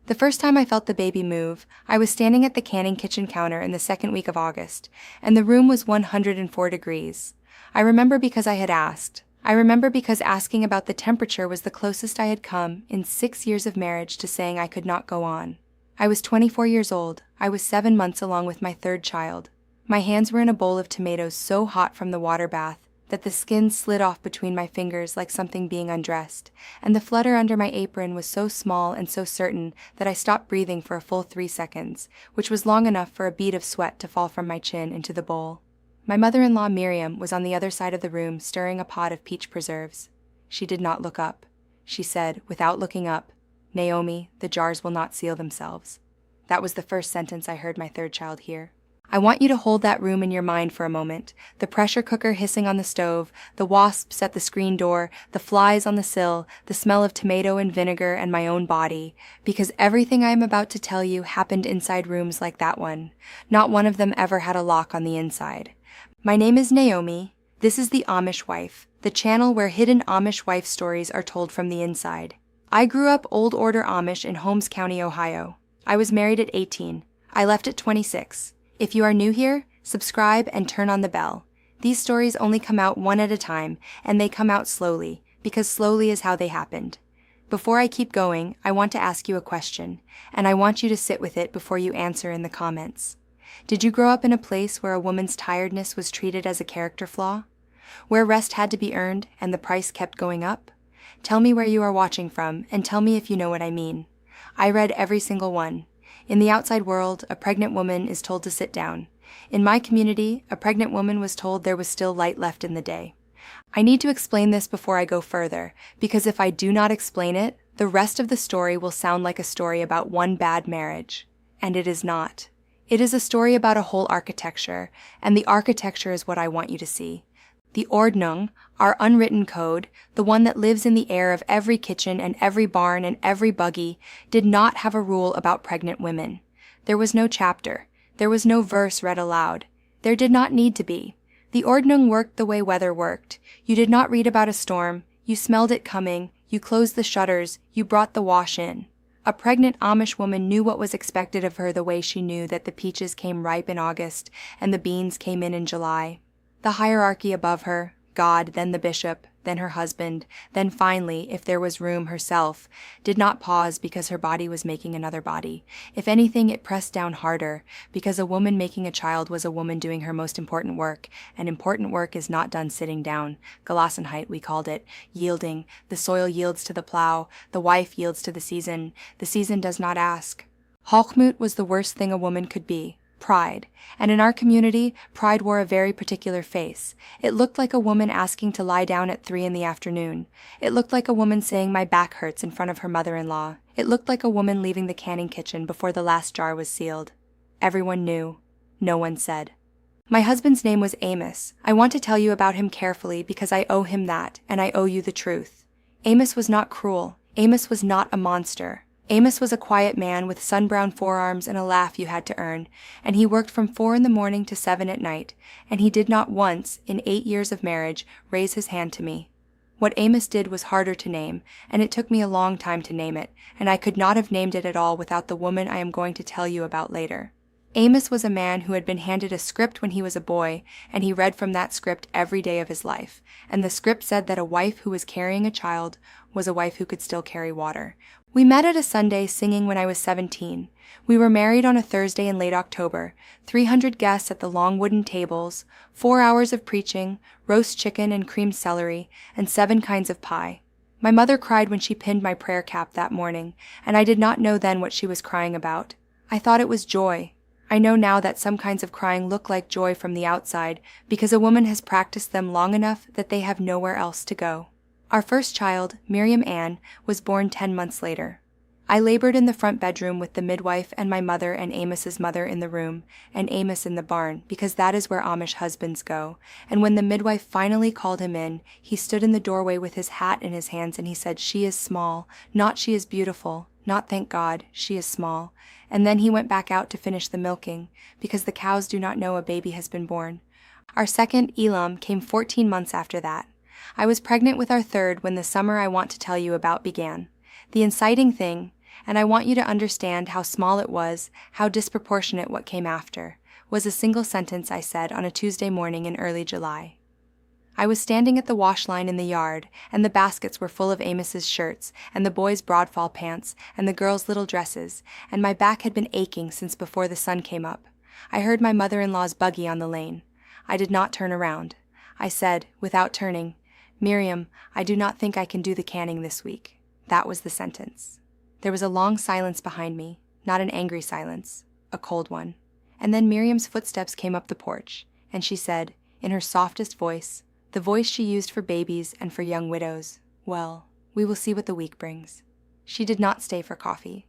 The first time I felt the baby move, I was standing at the canning kitchen counter in the second week of August, and the room was 104 degrees. I remember because I had asked. I remember because asking about the temperature was the closest I had come in 6 years of marriage to saying I could not go on. I was 24 years old. I was 7 months along with my third child. My hands were in a bowl of tomatoes so hot from the water bath that the skin slid off between my fingers like something being undressed, and the flutter under my apron was so small and so certain that I stopped breathing for a full 3 seconds, which was long enough for a bead of sweat to fall from my chin into the bowl. My mother-in-law Miriam was on the other side of the room stirring a pot of peach preserves. She did not look up. She said, without looking up, "Naomi, the jars will not seal themselves." That was the first sentence I heard my third child hear. I want you to hold that room in your mind for a moment. The pressure cooker hissing on the stove, the wasps at the screen door, the flies on the sill, the smell of tomato and vinegar and my own body, because everything I am about to tell you happened inside rooms like that one. Not one of them ever had a lock on the inside. My name is Naomi. This is the Amish Wife, the channel where hidden Amish wife stories are told from the inside. I grew up Old Order Amish in Holmes County, Ohio. I was married at 18. I left at 26. If you are new here, subscribe and turn on the bell. These stories only come out one at a time, and they come out slowly, because slowly is how they happened. Before I keep going, I want to ask you a question, and I want you to sit with it before you answer in the comments. Did you grow up in a place where a woman's tiredness was treated as a character flaw? Where rest had to be earned and the price kept going up? Tell me where you are watching from, and tell me if you know what I mean. I read every single one. In the outside world, a pregnant woman is told to sit down. In my community, a pregnant woman was told there was still light left in the day. I need to explain this before I go further, because if I do not explain it, the rest of the story will sound like a story about one bad marriage. And it is not. It is a story about a whole architecture, and the architecture is what I want you to see. The Ordnung, our unwritten code, the one that lives in the air of every kitchen and every barn and every buggy, did not have a rule about pregnant women. There was no chapter. There was no verse read aloud. There did not need to be. The Ordnung worked the way weather worked. You did not read about a storm. You smelled it coming. You closed the shutters. You brought the wash in. A pregnant Amish woman knew what was expected of her the way she knew that the peaches came ripe in August and the beans came in July. The hierarchy above her, God, then the bishop, then her husband, then finally, if there was room, herself, did not pause because her body was making another body. If anything, it pressed down harder, because a woman making a child was a woman doing her most important work, and important work is not done sitting down. Gelassenheit, we called it, yielding. The soil yields to the plow, the wife yields to the season does not ask. Hochmut was the worst thing a woman could be. Pride. And in our community, pride wore a very particular face. It looked like a woman asking to lie down at 3 p.m. It looked like a woman saying my back hurts in front of her mother-in-law. It looked like a woman leaving the canning kitchen before the last jar was sealed. Everyone knew. No one said. My husband's name was Amos. I want to tell you about him carefully because I owe him that, and I owe you the truth. Amos was not cruel. Amos was not a monster. Amos was a quiet man with sun-browned forearms and a laugh you had to earn, and he worked from 4 a.m. to 7 p.m, and he did not once, in 8 years of marriage, raise his hand to me. What Amos did was harder to name, and it took me a long time to name it, and I could not have named it at all without the woman I am going to tell you about later. Amos was a man who had been handed a script when he was a boy, and he read from that script every day of his life, and the script said that a wife who was carrying a child was a wife who could still carry water. We met at a Sunday singing when I was 17. We were married on a Thursday in late October, 300 guests at the long wooden tables, 4 hours of preaching, roast chicken and creamed celery, and 7 kinds of pie. My mother cried when she pinned my prayer cap that morning, and I did not know then what she was crying about. I thought it was joy. I know now that some kinds of crying look like joy from the outside because a woman has practiced them long enough that they have nowhere else to go. Our first child, Miriam Ann, was born 10 months later. I labored in the front bedroom with the midwife and my mother and Amos's mother in the room, and Amos in the barn, because that is where Amish husbands go. And when the midwife finally called him in, he stood in the doorway with his hat in his hands and he said, "She is small, not she is beautiful, not thank God, she is small." And then he went back out to finish the milking, because the cows do not know a baby has been born. Our second, Elam, came 14 months after that. I was pregnant with our third when the summer I want to tell you about began. The inciting thing, and I want you to understand how small it was, how disproportionate what came after, was a single sentence I said on a Tuesday morning in early July. I was standing at the wash line in the yard, and the baskets were full of Amos's shirts, and the boys' broadfall pants, and the girls' little dresses, and my back had been aching since before the sun came up. I heard my mother-in-law's buggy on the lane. I did not turn around. I said, without turning, "Miriam, I do not think I can do the canning this week." That was the sentence. There was a long silence behind me, not an angry silence, a cold one. And then Miriam's footsteps came up the porch, and she said, in her softest voice, the voice she used for babies and for young widows, "Well, we will see what the week brings." She did not stay for coffee.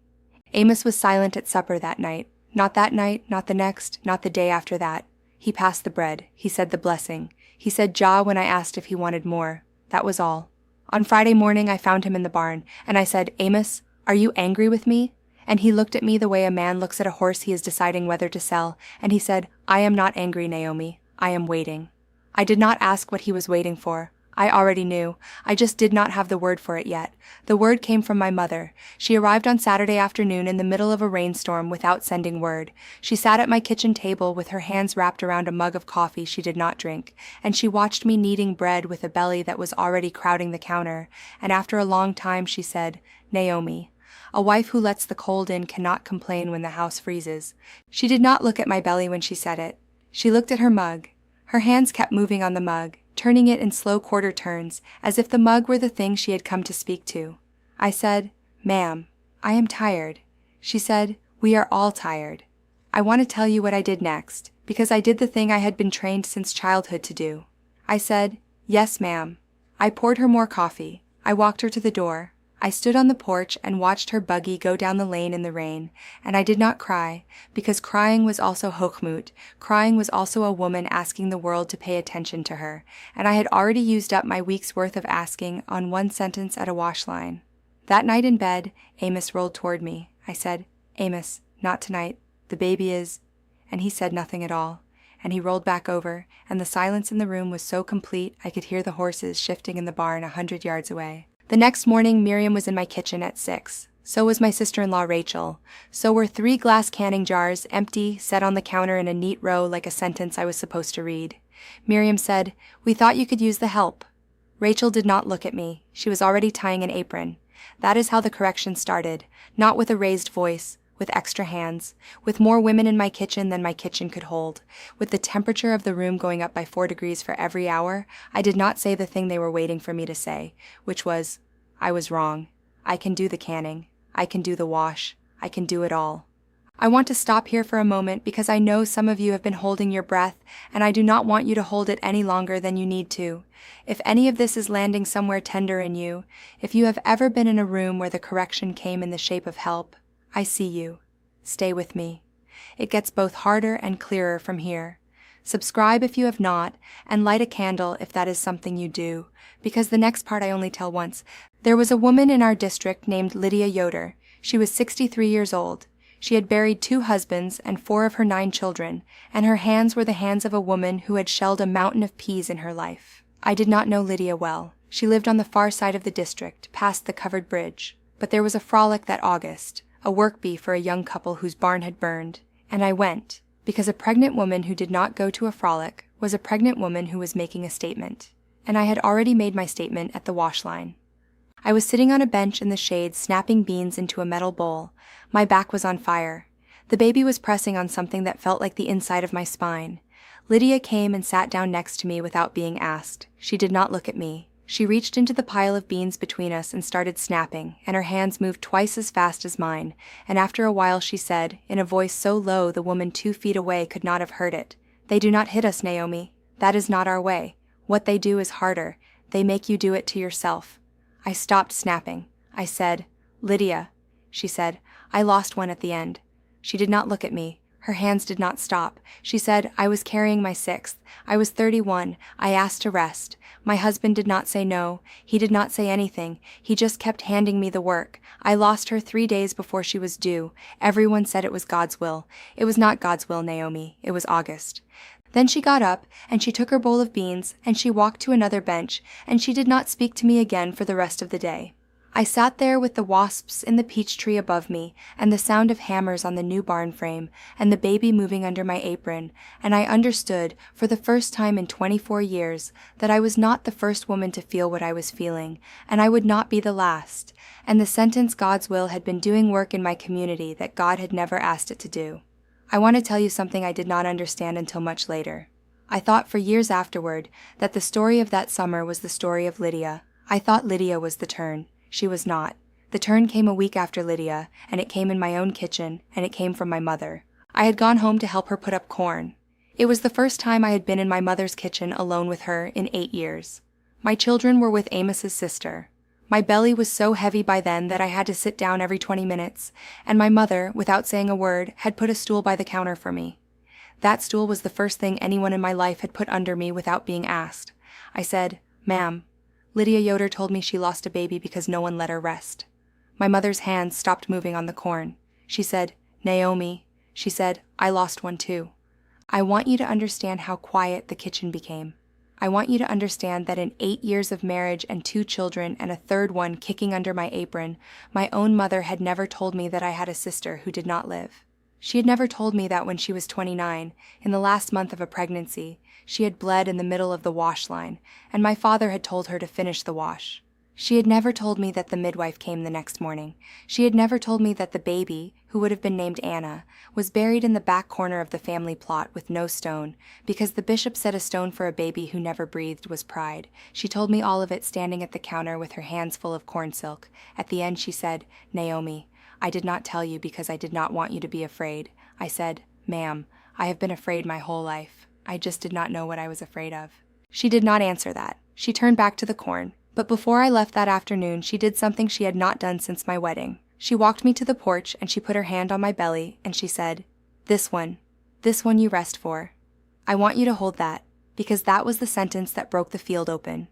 Amos was silent at supper that night. Not that night, not the next, not the day after that. He passed the bread. He said the blessing. He said "Jah" when I asked if he wanted more. That was all. On Friday morning, I found him in the barn, and I said, "Amos, are you angry with me?" And he looked at me the way a man looks at a horse he is deciding whether to sell, and he said, "I am not angry, Naomi. I am waiting." I did not ask what he was waiting for. I already knew. I just did not have the word for it yet. The word came from my mother. She arrived on Saturday afternoon in the middle of a rainstorm without sending word. She sat at my kitchen table with her hands wrapped around a mug of coffee she did not drink, and she watched me kneading bread with a belly that was already crowding the counter, and after a long time she said, "Naomi, a wife who lets the cold in cannot complain when the house freezes." She did not look at my belly when she said it. She looked at her mug. Her hands kept moving on the mug, turning it in slow quarter turns, as if the mug were the thing she had come to speak to. I said, "Ma'am, I am tired." She said, "We are all tired." I want to tell you what I did next, because I did the thing I had been trained since childhood to do. I said, "Yes, ma'am." I poured her more coffee. I walked her to the door. I stood on the porch and watched her buggy go down the lane in the rain, and I did not cry, because crying was also hochmut. Crying was also a woman asking the world to pay attention to her, and I had already used up my week's worth of asking on one sentence at a wash line. That night in bed, Amos rolled toward me. I said, "Amos, not tonight. The baby is—" And he said nothing at all, and he rolled back over, and the silence in the room was so complete I could hear the horses shifting in the barn 100 yards away. The next morning, Miriam was in my kitchen at 6. So was my sister-in-law Rachel. So were 3 glass canning jars, empty, set on the counter in a neat row like a sentence I was supposed to read. Miriam said, "We thought you could use the help." Rachel did not look at me. She was already tying an apron. That is how the correction started, not with a raised voice, with extra hands, with more women in my kitchen than my kitchen could hold. With the temperature of the room going up by 4 degrees for every hour, I did not say the thing they were waiting for me to say, which was, "I was wrong. I can do the canning. I can do the wash. I can do it all." I want to stop here for a moment because I know some of you have been holding your breath, and I do not want you to hold it any longer than you need to. If any of this is landing somewhere tender in you, if you have ever been in a room where the correction came in the shape of help, I see you. Stay with me. It gets both harder and clearer from here. Subscribe if you have not, and light a candle if that is something you do, because the next part I only tell once. There was a woman in our district named Lydia Yoder. She was 63 years old. She had buried 2 husbands and 4 of her 9 children, and her hands were the hands of a woman who had shelled a mountain of peas in her life. I did not know Lydia well. She lived on the far side of the district, past the covered bridge. But there was a frolic that August, a work bee for a young couple whose barn had burned, and I went, because a pregnant woman who did not go to a frolic was a pregnant woman who was making a statement, and I had already made my statement at the wash line. I was sitting on a bench in the shade snapping beans into a metal bowl. My back was on fire. The baby was pressing on something that felt like the inside of my spine. Lydia came and sat down next to me without being asked. She did not look at me. She reached into the pile of beans between us and started snapping, and her hands moved twice as fast as mine, and after a while she said, in a voice so low the woman 2 feet away could not have heard it, "They do not hit us, Naomi. That is not our way. What they do is harder. They make you do it to yourself." I stopped snapping. I said, "Lydia." She said, "I lost one at the end." She did not look at me. Her hands did not stop. She said, "I was carrying my 6th. I was 31. I asked to rest. My husband did not say no. He did not say anything. He just kept handing me the work. I lost her 3 days before she was due. Everyone said it was God's will. It was not God's will, Naomi. It was August." Then she got up, and she took her bowl of beans, and she walked to another bench, and she did not speak to me again for the rest of the day. I sat there with the wasps in the peach tree above me, and the sound of hammers on the new barn frame, and the baby moving under my apron, and I understood, for the first time in 24 years, that I was not the first woman to feel what I was feeling, and I would not be the last, and the sentence God's will had been doing work in my community that God had never asked it to do. I want to tell you something I did not understand until much later. I thought for years afterward that the story of that summer was the story of Lydia. I thought Lydia was the turn. She was not. The turn came a week after Lydia, and it came in my own kitchen, and it came from my mother. I had gone home to help her put up corn. It was the first time I had been in my mother's kitchen alone with her in 8 years. My children were with Amos's sister. My belly was so heavy by then that I had to sit down every 20 minutes, and my mother, without saying a word, had put a stool by the counter for me. That stool was the first thing anyone in my life had put under me without being asked. I said, "Ma'am, Lydia Yoder told me she lost a baby because no one let her rest." My mother's hands stopped moving on the corn. She said, "Naomi," she said, "I lost one too." I want you to understand how quiet the kitchen became. I want you to understand that in 8 years of marriage and 2 children and a third one kicking under my apron, my own mother had never told me that I had a sister who did not live. She had never told me that when she was 29, in the last month of a pregnancy, she had bled in the middle of the wash line, and my father had told her to finish the wash. She had never told me that the midwife came the next morning. She had never told me that the baby, who would have been named Anna, was buried in the back corner of the family plot with no stone, because the bishop said a stone for a baby who never breathed was pride. She told me all of it standing at the counter with her hands full of corn silk. At the end she said, "Naomi, I did not tell you because I did not want you to be afraid." I said, "Ma'am, I have been afraid my whole life. I just did not know what I was afraid of." She did not answer that. She turned back to the corn. But before I left that afternoon, she did something she had not done since my wedding. She walked me to the porch and she put her hand on my belly and she said, this one you rest for. I want you to hold that, because that was the sentence that broke the field open.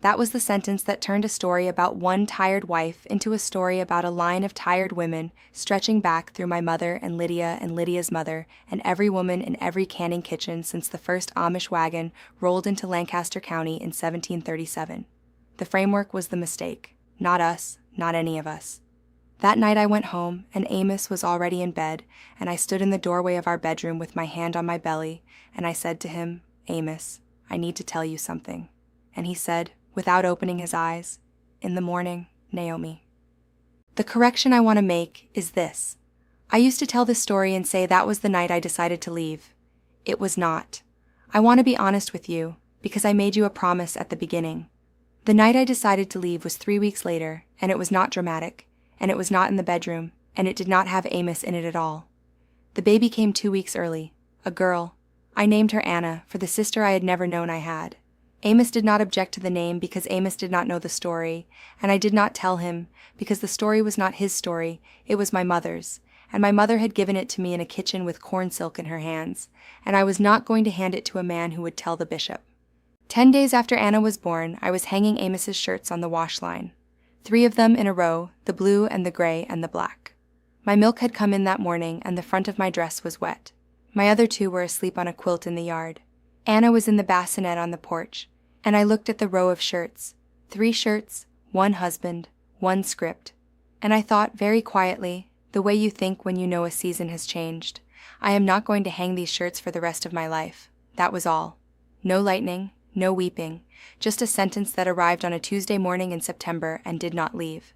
That was the sentence that turned a story about one tired wife into a story about a line of tired women stretching back through my mother and Lydia's mother and every woman in every canning kitchen since the first Amish wagon rolled into Lancaster County in 1737. The framework was the mistake, not us, not any of us. That night I went home, and Amos was already in bed, and I stood in the doorway of our bedroom with my hand on my belly, and I said to him, "Amos, I need to tell you something." And he said, without opening his eyes, "In the morning, Naomi." The correction I want to make is this. I used to tell this story and say that was the night I decided to leave. It was not. I want to be honest with you, because I made you a promise at the beginning. The night I decided to leave was 3 weeks later, and it was not dramatic, and it was not in the bedroom, and it did not have Amos in it at all. The baby came 2 weeks early, a girl. I named her Anna for the sister I had never known I had. Amos did not object to the name because Amos did not know the story, and I did not tell him because the story was not his story, it was my mother's, and my mother had given it to me in a kitchen with corn silk in her hands, and I was not going to hand it to a man who would tell the bishop. 10 days after Anna was born, I was hanging Amos's shirts on the wash line. 3 of them in a row, the blue and the gray and the black. My milk had come in that morning, and the front of my dress was wet. My other 2 were asleep on a quilt in the yard. Anna was in the bassinet on the porch, and I looked at the row of shirts. 3 shirts, 1 husband, 1 script. And I thought very quietly, the way you think when you know a season has changed, I am not going to hang these shirts for the rest of my life. That was all. No lightning. No weeping, just a sentence that arrived on a Tuesday morning in September and did not leave.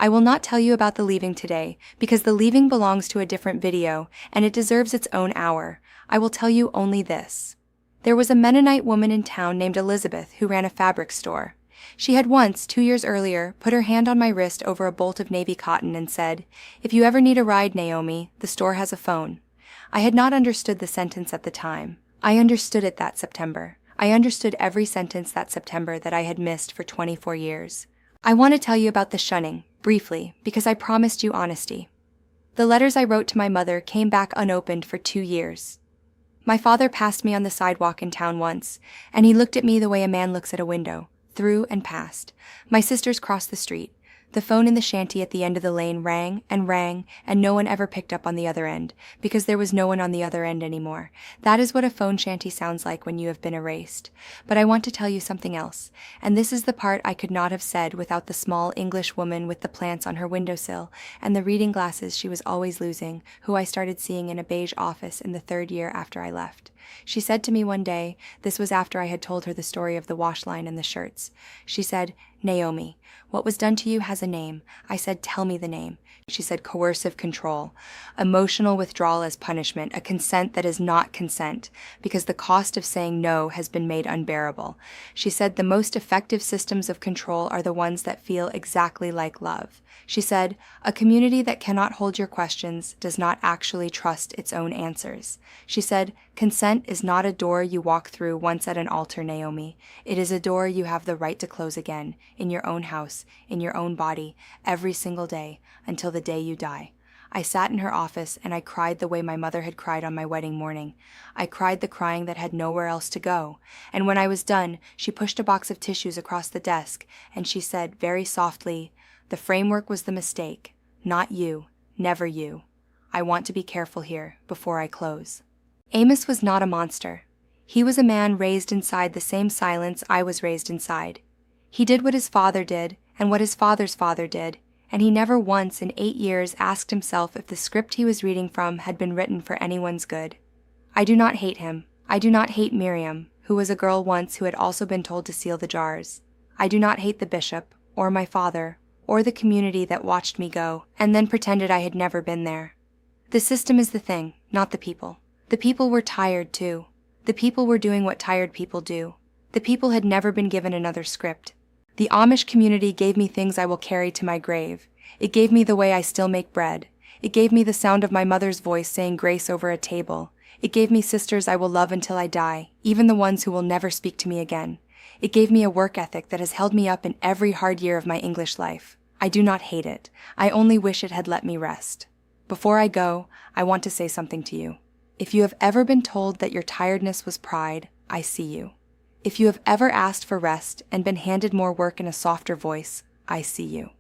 I will not tell you about the leaving today, because the leaving belongs to a different video, and it deserves its own hour. I will tell you only this. There was a Mennonite woman in town named Elizabeth who ran a fabric store. She had once, 2 years earlier, put her hand on my wrist over a bolt of navy cotton and said, "If you ever need a ride, Naomi, the store has a phone." I had not understood the sentence at the time. I understood it that September. I understood every sentence that September that I had missed for 24 years. I want to tell you about the shunning, briefly, because I promised you honesty. The letters I wrote to my mother came back unopened for 2 years. My father passed me on the sidewalk in town once, and he looked at me the way a man looks at a window, through and past. My sisters crossed the street. The phone in the shanty at the end of the lane rang, and no one ever picked up on the other end, because there was no one on the other end anymore. That is what a phone shanty sounds like when you have been erased. But I want to tell you something else, and this is the part I could not have said without the small English woman with the plants on her windowsill, and the reading glasses she was always losing, who I started seeing in a beige office in the 3rd year after I left. She said to me one day, this was after I had told her the story of the wash line and the shirts. She said, "Naomi, what was done to you has a name." I said, "Tell me the name." She said, "Coercive control. Emotional withdrawal as punishment, a consent that is not consent, because the cost of saying no has been made unbearable." She said, "The most effective systems of control are the ones that feel exactly like love." She said, "A community that cannot hold your questions does not actually trust its own answers." She said, "Consent is not a door you walk through once at an altar, Naomi. It is a door you have the right to close again, in your own house, in your own body, every single day, until the day you die." I sat in her office and I cried the way my mother had cried on my wedding morning. I cried the crying that had nowhere else to go. And when I was done, she pushed a box of tissues across the desk and she said very softly, "The framework was the mistake, not you, never you. I want to be careful here before I close." Amos was not a monster. He was a man raised inside the same silence I was raised inside. He did what his father did and what his father's father did, and he never once in 8 years asked himself if the script he was reading from had been written for anyone's good. I do not hate him. I do not hate Miriam, who was a girl once who had also been told to seal the jars. I do not hate the bishop, or my father, or the community that watched me go, and then pretended I had never been there. The system is the thing, not the people. The people were tired too. The people were doing what tired people do. The people had never been given another script. The Amish community gave me things I will carry to my grave. It gave me the way I still make bread. It gave me the sound of my mother's voice saying grace over a table. It gave me sisters I will love until I die, even the ones who will never speak to me again. It gave me a work ethic that has held me up in every hard year of my English life. I do not hate it. I only wish it had let me rest. Before I go, I want to say something to you. If you have ever been told that your tiredness was pride, I see you. If you have ever asked for rest and been handed more work in a softer voice, I see you.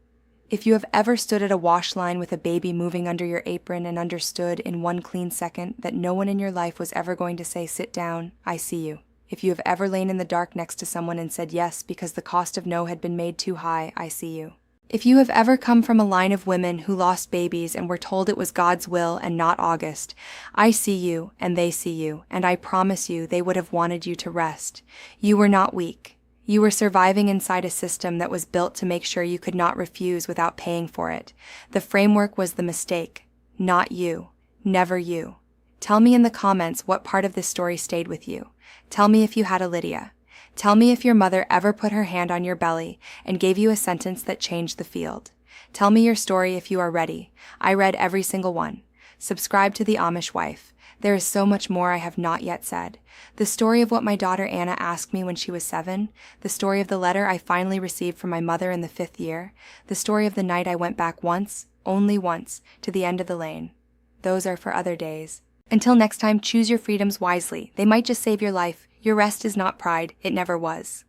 If you have ever stood at a wash line with a baby moving under your apron and understood in one clean second that no one in your life was ever going to say sit down, I see you. If you have ever lain in the dark next to someone and said yes because the cost of no had been made too high, I see you. If you have ever come from a line of women who lost babies and were told it was God's will and not August, I see you and they see you, and I promise you they would have wanted you to rest. You were not weak. You were surviving inside a system that was built to make sure you could not refuse without paying for it. The framework was the mistake, not you, never you. Tell me in the comments what part of this story stayed with you. Tell me if you had a Lydia. Tell me if your mother ever put her hand on your belly and gave you a sentence that changed the field. Tell me your story if you are ready. I read every single one. Subscribe to The Amish Wife. There is so much more I have not yet said. The story of what my daughter Anna asked me when she was 7. The story of the letter I finally received from my mother in the 5th year. The story of the night I went back once, only once, to the end of the lane. Those are for other days. Until next time, choose your freedoms wisely. They might just save your life. Your rest is not pride. It never was.